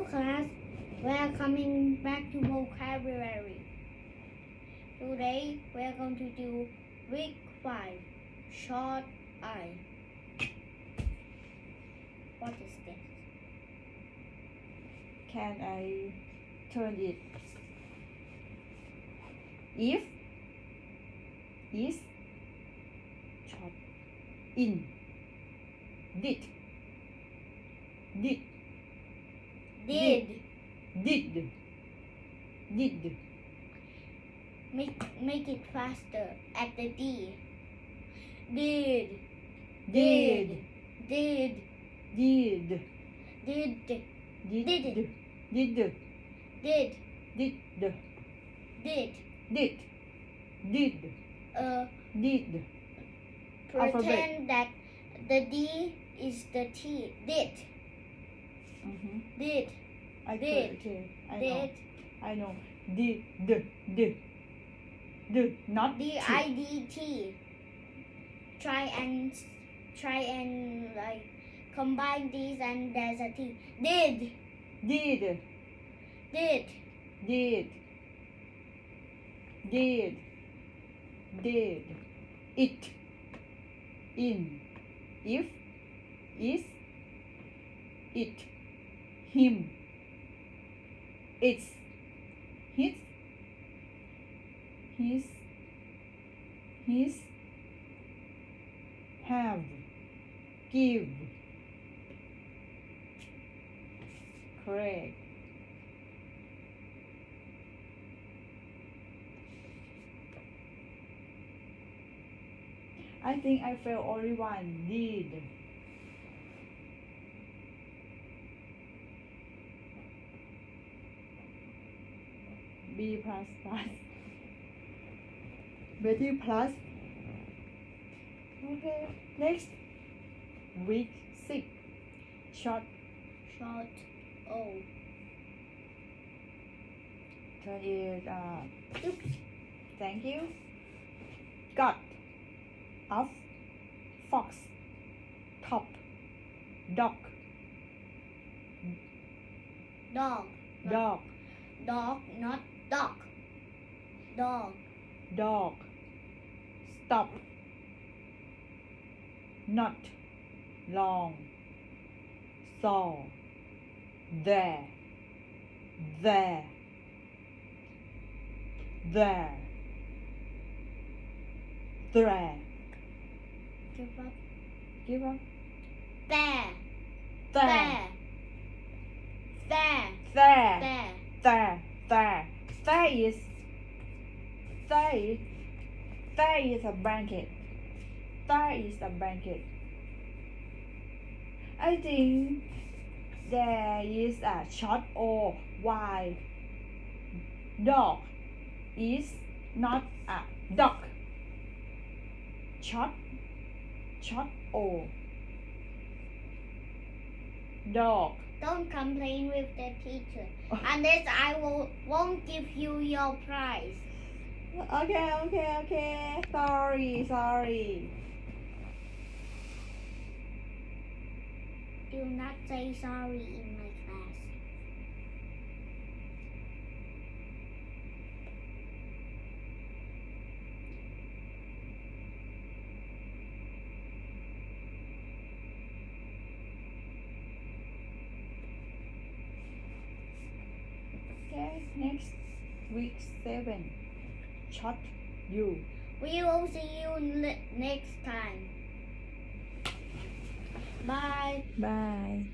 class, we are coming back to vocabulary. Today we are going to do week 5, short I. What is this? Can I turn it? If, is, short, in, did, Did. Make it faster at the D. Did. did, Did. did, Did. did, Did. did, Did. did, Did. did, did, did. Pretend that the D is the T. Did. Mm-hmm. Did. I Did. could, okay. Did. I know. Did, not D-I-D-T. Try and like combine these and there's a T. Did. Did, Did. did, did, did. It, in, if, is, it, him, its, his, have, give. Correct. I think I failed only one. Did. B plus plus. Betty plus. Okay. Next. Week 6. Short. O. Turn it thank you. Got. Of. Fox. Top. Dog. Dog. Dog. Dog, not dog. Dog. Dog. Stop. Not. Long. Saw. There. There. Give up. Give up. There. There. There. There. There. There is a blanket. There is a blanket. I think there is a short O. Why? Dog is not a dog. Short O. Dog. Don't complain with the teacher. Unless I won't give you your prize. Okay. Sorry. Do not say sorry in my class. Okay, next week 7. Short U. We will see you next time. Bye. Bye.